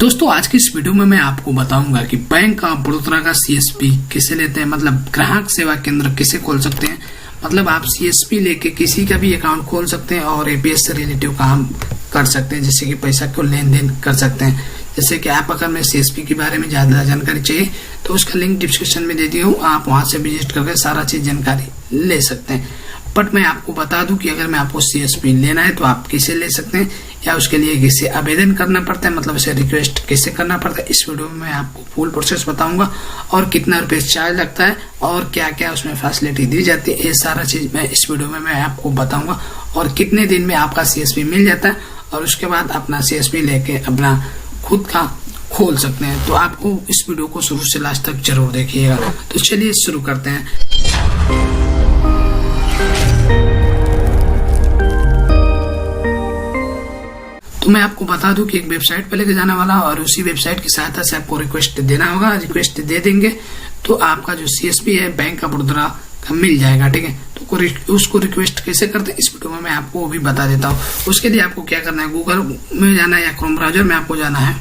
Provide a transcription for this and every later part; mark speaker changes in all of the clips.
Speaker 1: दोस्तों आज की इस वीडियो में मैं आपको बताऊंगा कि बैंक ऑफ बड़ौदा का सीएसपी कैसे लेते हैं, मतलब ग्राहक सेवा केंद्र कैसे खोल सकते हैं। मतलब आप सीएसपी लेके किसी का भी अकाउंट खोल सकते हैं और एपीएस से रिलेटिव काम कर सकते हैं, जैसे कि पैसा को लेन देन कर सकते हैं। जैसे कि आप अगर मैं सीएसपी के बारे में ज्यादा जानकारी चाहिए तो उसका लिंक डिस्क्रिप्शन में दे दिया हूँ, आप वहां से विजिट करके सारा चीज जानकारी ले सकते हैं। बट मैं आपको बता दूं कि अगर मैं आपको सीएसपी लेना है तो आप कैसे ले सकते हैं या उसके लिए कैसे आवेदन करना पड़ता है, मतलब उसे रिक्वेस्ट कैसे करना पड़ता है। इस वीडियो में मैं आपको फुल प्रोसेस बताऊंगा और कितना रुपए चार्ज लगता है और क्या क्या उसमें फैसिलिटी दी जाती है, ये सारा चीज मैं इस वीडियो में मैं आपको बताऊंगा। और कितने दिन में आपका सीएसपी मिल जाता है और उसके बाद अपना सीएसपी लेके अपना खुद का खोल सकते हैं। तो आपको इस वीडियो को शुरू से लास्ट तक जरूर देखिएगा। तो चलिए शुरू करते हैं। तो मैं आपको बता दूं कि एक वेबसाइट पे लेके जाने वाला और उसी वेबसाइट की सहायता से आपको रिक्वेस्ट देना होगा। रिक्वेस्ट दे देंगे तो आपका जो सीएसपी है बैंक ऑफ बड़ौदा का मिल जाएगा, ठीक है। तो उसको रिक्वेस्ट कैसे करते हैं इस वीडियो में मैं आपको वो भी बता देता हूँ। उसके लिए आपको क्या करना है, गूगल में जाना है या क्रोम ब्राउजर में आपको जाना है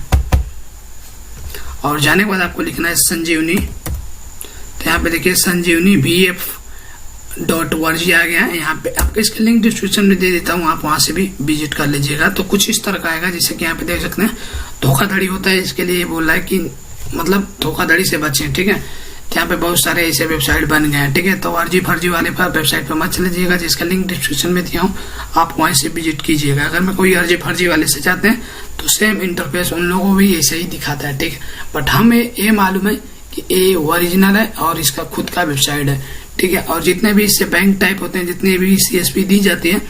Speaker 1: और जाने के बाद आपको लिखना है संजीवनी। तो यहाँ पे देखिए संजीवनी VF.org आ गया है। यहाँ पे आपको इसका लिंक डिस्क्रिप्शन में दे देता हूँ, आप वहां से भी विजिट कर लीजिएगा। तो कुछ इस तरह का आएगा, जैसे कि यहाँ पे देख सकते हैं धोखाधड़ी होता है, इसके लिए बोल रहा है कि मतलब धोखाधड़ी से बचें, ठीक है। यहाँ पे बहुत सारे ऐसे वेबसाइट बन गए हैं, ठीक है। तो अर्जी फर्जी वाले पर वेबसाइट पे मत चलिएगा, जिसका लिंक डिस्क्रिप्शन में दिया हूँ, आप वहीं से विजिट कीजिएगा। अगर मैं कोई अर्जी फर्जी वाले से जाते हैं तो सेम इंटरफेस उन लोगों को भी ऐसे ही दिखाता है, ठीक है। बट हमें ये मालूम है कि ये ओरिजिनल है और इसका खुद का वेबसाइट है, ठीक है। और जितने भी इससे बैंक टाइप होते हैं, जितने भी सीएसपी दी जाती है,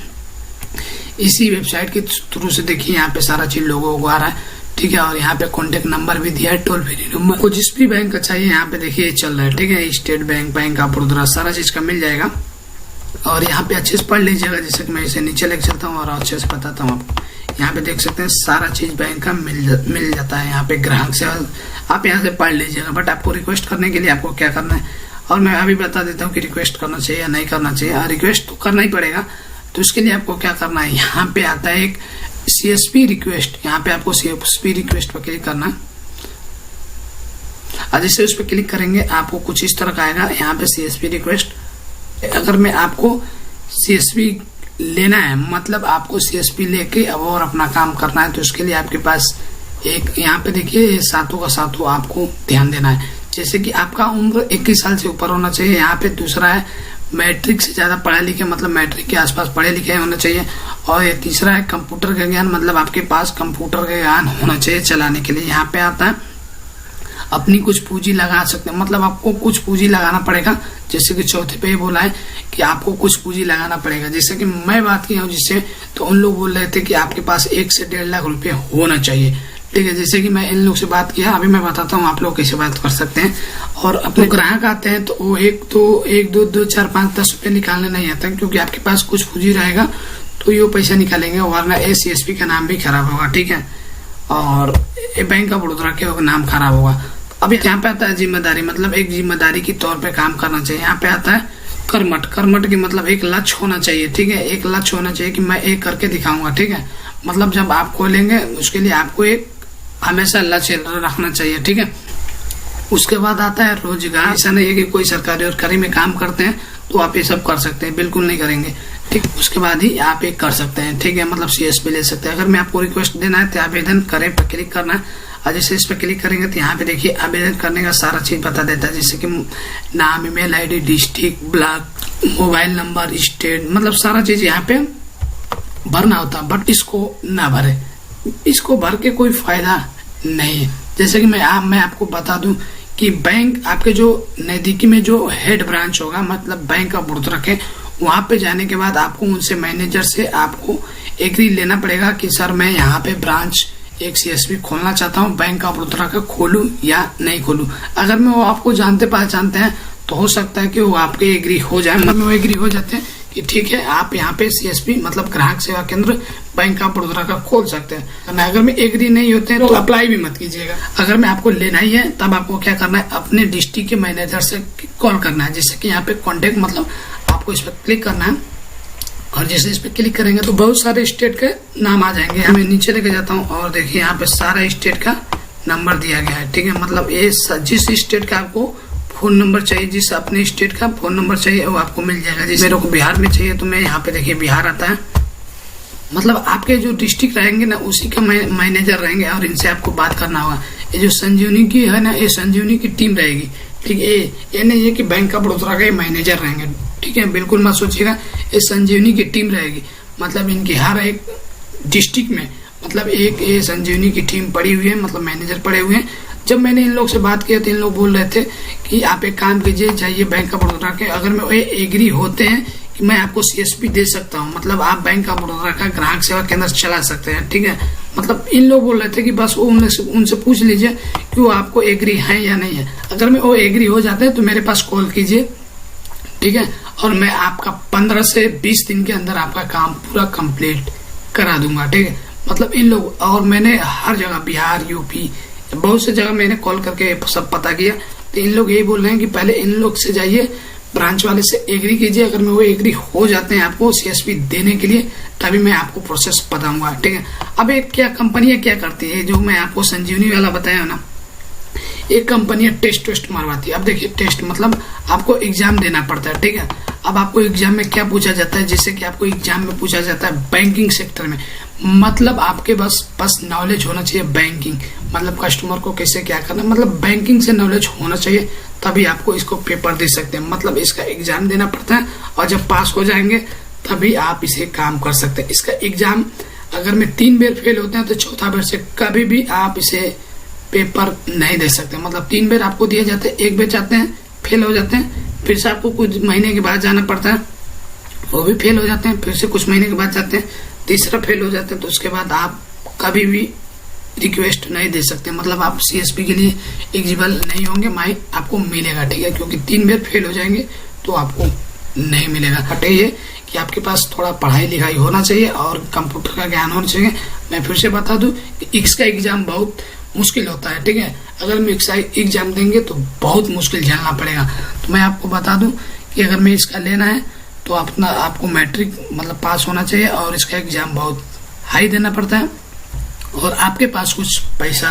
Speaker 1: इसी वेबसाइट के थ्रू से देखिए यहाँ पे सारा चीज लोगों को आ रहा है, ठीक है। और यहाँ पे कॉन्टेक्ट नंबर भी दिया है, टोल फ्री नंबर को जिस भी बैंक का चाहिए यहाँ पे देखिए चल रहा है, ठीक है। State bank, bank of Baroda, सारा चीज का मिल जाएगा। और यहाँ पे अच्छे से पढ़ लीजिएगा, जैसे कि मैं इसे नीचे लेके चलता हूँ और अच्छे से बताता हूँ आपको। यहाँ पे देख सकते हैं सारा चीज बैंक का मिल जाता है। यहाँ पे ग्राहक सेवा आप यहाँ से पढ़ लीजिएगा। बट आपको रिक्वेस्ट करने के लिए आपको क्या करना है, और मैं अभी बता देता हूँ कि रिक्वेस्ट करना चाहिए या नहीं करना चाहिए। रिक्वेस्ट तो करना ही पड़ेगा। तो उसके लिए आपको क्या करना है, यहाँ पे आता है एक सीएसपी रिक्वेस्ट, यहाँ पे आपको सीएसपी रिक्वेस्ट पर क्लिक करना है। और जैसे उस पर क्लिक करेंगे आपको कुछ इस तरह का आएगा, यहाँ पे सीएसपी रिक्वेस्ट। अगर मैं आपको सीएसपी लेना है, मतलब आपको सीएसपी लेके अब और अपना काम करना है, तो उसके लिए आपके पास एक यहाँ पे देखिए सातों का सातों आपको ध्यान देना है। जैसे कि आपका उम्र 21 साल से ऊपर होना चाहिए। यहाँ पे दूसरा है मैट्रिक से ज्यादा पढ़े लिखे, मतलब मैट्रिक के आसपास पढ़े लिखे होना चाहिए। और ये तीसरा है कंप्यूटर का ज्ञान, मतलब आपके पास कंप्यूटर का ज्ञान होना चाहिए चलाने के लिए। यहाँ पे आता है अपनी कुछ पूंजी लगा सकते हैं, मतलब आपको कुछ पूंजी लगाना पड़ेगा। जैसे कि चौथे पे बोला है कि आपको कुछ पूंजी लगाना पड़ेगा। जैसे कि मैं बात की हूँ जिससे, तो उन लोग बोल रहे थे कि आपके पास 1 से 1.5 लाख रुपए होना चाहिए, ठीक है। जैसे कि मैं इन लोग से बात किया, अभी मैं बताता हूँ आप लोग कैसे बात कर सकते हैं। और अपने ग्राहक आते हैं तो वो एक दो 4 5 10 रुपए निकालने नहीं आता, क्योंकि आपके पास कुछ पूंजी रहेगा तो ये पैसा निकालेंगे, वरना सीएसपी का नाम भी खराब होगा, ठीक है। और बैंक ऑफ बड़ौदा के नाम खराब होगा। अब यहाँ पे आता है जिम्मेदारी, मतलब एक जिम्मेदारी के तौर पे काम करना चाहिए। यहाँ पे आता है कर्मठ की मतलब एक लक्ष्य होना चाहिए, ठीक है। एक लक्ष्य होना चाहिए कि मैं एक करके दिखाऊंगा, ठीक है। मतलब जब आप खोलेंगे उसके लिए आपको एक हमेशा लक्ष्य रखना चाहिए, ठीक है। उसके बाद आता है रोजगार। ऐसा नहीं है कि कोई सरकारी और में काम करते हैं तो आप ये सब कर सकते हैं, बिल्कुल नहीं करेंगे, ठीक। उसके बाद ही आप एक कर सकते हैं, ठीक है, मतलब सीएसपी ले सकते हैं। अगर मैं आपको रिक्वेस्ट देना है तो आवेदन करें पर क्लिक करना है। और जैसे इस पर क्लिक करेंगे तो यहाँ पे देखिए आवेदन करने का सारा चीज बता देता है, जैसे कि नाम, email ID, district, block, mobile number, state, मतलब सारा चीज यहाँ पे भरना होता है। बट इसको ना भरे, इसको भर के कोई फायदा नहीं है। जैसे कि मैं आपको बता दूं कि बैंक आपके जो नजदीकी में जो हेड ब्रांच होगा, मतलब बैंक ऑफ बड़ौदा के, वहां पे जाने के बाद आपको उनसे मैनेजर से आपको एग्री लेना पड़ेगा कि सर मैं यहाँ पे ब्रांच एक सीएसपी खोलना चाहता हूँ, बैंक ऑफ बड़ौदा का खोलूं या नहीं खोलूं। अगर मैं वो आपको जानते पहचानते हैं तो हो सकता है कि वो आपके एग्री हो जाए, मतलब वो एग्री हो जाते हैं कि ठीक है आप यहाँ पे सीएसपी मतलब ग्राहक सेवा केंद्र बैंक ऑफ बड़ौदा का खोल सकते हैं। अगर में एग्री नहीं होते हैं तो अप्लाई भी मत कीजिएगा। अगर मैं आपको लेना ही है तब आपको क्या करना है, अपने डिस्ट्रिक्ट के मैनेजर से कॉल करना है। जैसे कि यहाँ पे कॉन्टेक्ट, मतलब आपको इस पर क्लिक करना है और जैसे इस पे क्लिक करेंगे तो बहुत सारे स्टेट के नाम आ जाएंगे। मैं नीचे लेके जाता हूँ और देखिए यहाँ पे सारा स्टेट का नंबर दिया गया है, ठीक है। मतलब ये जिस स्टेट का आपको फोन नंबर चाहिए, जिस अपने स्टेट का फोन नंबर चाहिए वो आपको मिल जाएगा। जैसे मेरे को बिहार में चाहिए तो मैं यहाँ पे देखिए बिहार आता है। मतलब आपके जो डिस्ट्रिक्ट रहेंगे ना उसी का मैनेजर रहेंगे और इनसे आपको बात करना होगा। ये जो संजीवनी की है ना, ये संजीवनी की टीम रहेगी, ठीक है। ये नहीं है कि बैंक ऑफ बड़ौदा के मैनेजर रहेंगे, ठीक है, बिल्कुल मत सोचिएगा। ये संजीवनी की टीम रहेगी। मतलब इनकी हर एक डिस्ट्रिक्ट में मतलब एक ये संजीवनी की टीम पड़ी हुई है, मतलब मैनेजर पड़े हुए हैं। जब मैंने इन लोग से बात किया तो इन लोग बोल रहे थे कि आप एक काम कीजिए, जाइए बैंक ऑफ बड़ौदा के, अगर मैं एग्री होते हैं कि मैं आपको सीएसपी दे सकता हूँ, मतलब आप बैंक ऑफ बड़ौदा का ग्राहक सेवा केंद्र चला सकते हैं, ठीक है। मतलब इन लोग बोल रहे थे कि बस वो उनसे पूछ लीजिए कि वो आपको एग्री है या नहीं है। अगर मैं वो एग्री हो जाते हैं तो मेरे पास कॉल कीजिए, ठीक है, और मैं आपका 15 से 20 दिन के अंदर आपका काम पूरा कंप्लीट करा दूंगा, ठीक है। मतलब इन लोग, और मैंने हर जगह बिहार, यूपी, बहुत से जगह मैंने कॉल करके सब पता किया, तो इन लोग यही बोल रहे हैं कि पहले इन लोग से जाइए, ब्रांच वाले से एग्री कीजिए। अगर मैं वो एग्री हो जाते हैं आपको सीएसपी देने के लिए, तभी मैं आपको प्रोसेस बताऊंगा, ठीक है। अब एक क्या कंपनियां क्या करती है, जो मैं आपको संजीवनी वाला बताया ना, एक कंपनी टेस्ट मरवाती है। अब देखिए टेस्ट मतलब आपको एग्जाम देना पड़ता है, ठीक है। अब आपको एग्जाम में क्या पूछा जाता है, जैसे कि आपको एग्जाम में पूछा जाता है बैंकिंग सेक्टर में, मतलब आपके बस नॉलेज होना चाहिए बैंकिंग, मतलब कस्टमर को कैसे क्या करना, मतलब बैंकिंग से नॉलेज होना चाहिए, तभी आपको इसको पेपर दे सकते हैं। मतलब इसका एग्जाम देना पड़ता है और जब पास हो जाएंगे तभी आप इसे काम कर सकते हैं। इसका एग्जाम अगर में 3 बार फेल होते हैं तो चौथा बार से कभी भी आप इसे पेपर नहीं दे सकते। मतलब 3 बार आपको दिए जाते हैं, 1 बार जाते हैं फेल हो जाते हैं, फिर से आपको कुछ महीने के बाद जाना पड़ता है, वो भी फेल हो जाते हैं, फिर से कुछ महीने के बाद जाते हैं, तीसरा फेल हो जाते हैं, तो उसके बाद आप कभी भी रिक्वेस्ट नहीं दे सकते। मतलब आप सीएसपी के लिए एलिजिबल नहीं होंगे, माई आपको मिलेगा, ठीक है, क्योंकि 3 बार फेल हो जाएंगे तो आपको नहीं मिलेगा। बट ये कि आपके पास थोड़ा पढ़ाई लिखाई होना चाहिए और कंप्यूटर का ज्ञान होना चाहिए। मैं फिर से बता दूं कि इसका एग्जाम बहुत मुश्किल होता है, ठीक है। अगर मैं इसका एग्जाम देंगे तो बहुत मुश्किल झेलना पड़ेगा। तो मैं आपको बता दूं कि अगर मैं इसका लेना है तो आपको मैट्रिक मतलब पास होना चाहिए और इसका एग्जाम बहुत हाई देना पड़ता है और आपके पास कुछ पैसा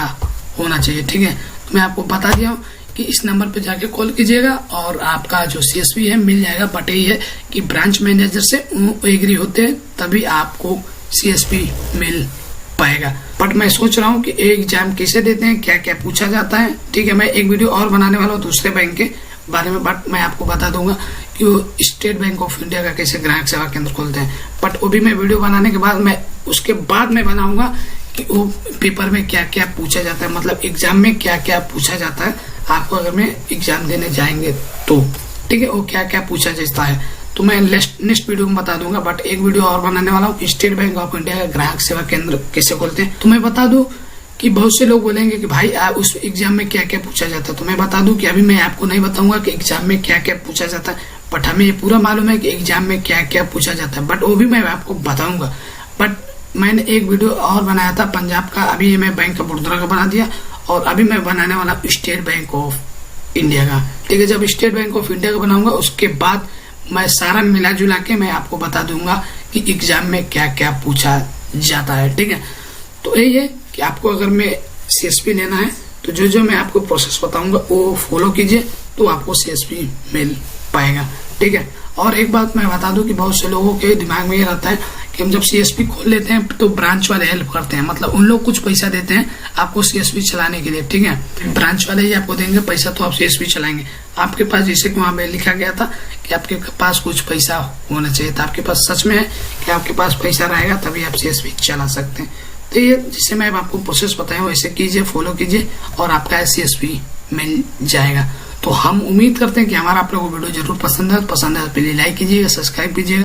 Speaker 1: होना चाहिए, ठीक है। तो मैं आपको बता दिया हूँ कि इस नंबर पे जाके कॉल कीजिएगा और आपका जो सीएसपी है मिल जाएगा। बट यही है कि ब्रांच मैनेजर से एग्री होते हैं तभी आपको सीएसपी मिल पाएगा। बट मैं सोच रहा हूँ कि एग्जाम कैसे देते हैं, क्या क्या पूछा जाता है, ठीक है। मैं एक वीडियो और बनाने वाला हूँ दूसरे बैंक के बारे में, बट मैं आपको बता दूंगा कि वो स्टेट बैंक ऑफ इंडिया का कैसे ग्राहक सेवा केंद्र खोलते हैं। बट वो भी मैं वीडियो बनाने के बाद उसके बाद मैं बनाऊंगा कि वो पेपर में क्या क्या पूछा जाता है, मतलब एग्जाम में क्या क्या पूछा जाता है आपको अगर मैं एग्जाम देने जाएंगे तो, ठीक है, वो क्या क्या पूछा जाता है तो मैं नेक्स्ट वीडियो में बता दूंगा। बट एक वीडियो और बनाने वाला हूँ स्टेट बैंक ऑफ इंडिया का ग्राहक सेवा केंद्र कैसे खोलते हैं। तो मैं बता दूं कि बहुत से लोग बोलेंगे कि भाई उस एग्जाम में क्या क्या पूछा जाता है, तो मैं बता दूं कि अभी मैं आपको नहीं बताऊंगा कि एग्जाम में क्या क्या पूछा जाता है, बट हमें ये पूरा मालूम है कि एग्जाम में क्या क्या पूछा जाता है, बट वो भी मैं आपको बताऊंगा। बट मैंने एक वीडियो और बनाया था पंजाब का, अभी मैं बैंक ऑफ बड़ौदा का बना दिया और अभी मैं बनाने वाला स्टेट बैंक ऑफ इंडिया का, ठीक है। जब स्टेट बैंक ऑफ इंडिया का बनाऊंगा उसके बाद मैं सारा मिला जुला के मैं आपको बता दूंगा कि एग्जाम में क्या क्या पूछा जाता है, ठीक है। तो यही है कि आपको अगर मैं सीएसपी लेना है तो जो मैं आपको प्रोसेस बताऊंगा वो फॉलो कीजिए तो आपको सीएसपी मिल पाएगा, ठीक है। और एक बात मैं बता दूं कि बहुत से लोगों के दिमाग में ये रहता है कि हम जब सीएसपी खोल लेते हैं तो ब्रांच वाले हेल्प करते हैं, मतलब उन लोग कुछ पैसा देते हैं आपको सीएसपी चलाने के लिए, ठीक है। ब्रांच वाले ही आपको देंगे पैसा तो आप सीएसपी चलाएंगे। आपके पास जैसे कि वहां पे लिखा गया था कि आपके पास कुछ पैसा होना चाहिए, तो आपके पास सच में है कि आपके पास पैसा रहेगा तभी आप सीएसपी चला सकते हैं। तो ये जैसे मैं आपको प्रोसेस बताया वैसे कीजिए, फॉलो कीजिए और आपका सीएसपी मिल जाएगा। तो हम उम्मीद करते हैं कि हमारा आप लोगों को वीडियो जरूर पसंद है तो पलीज लाइक कीजिएगा, सब्सक्राइब कीजिएगा।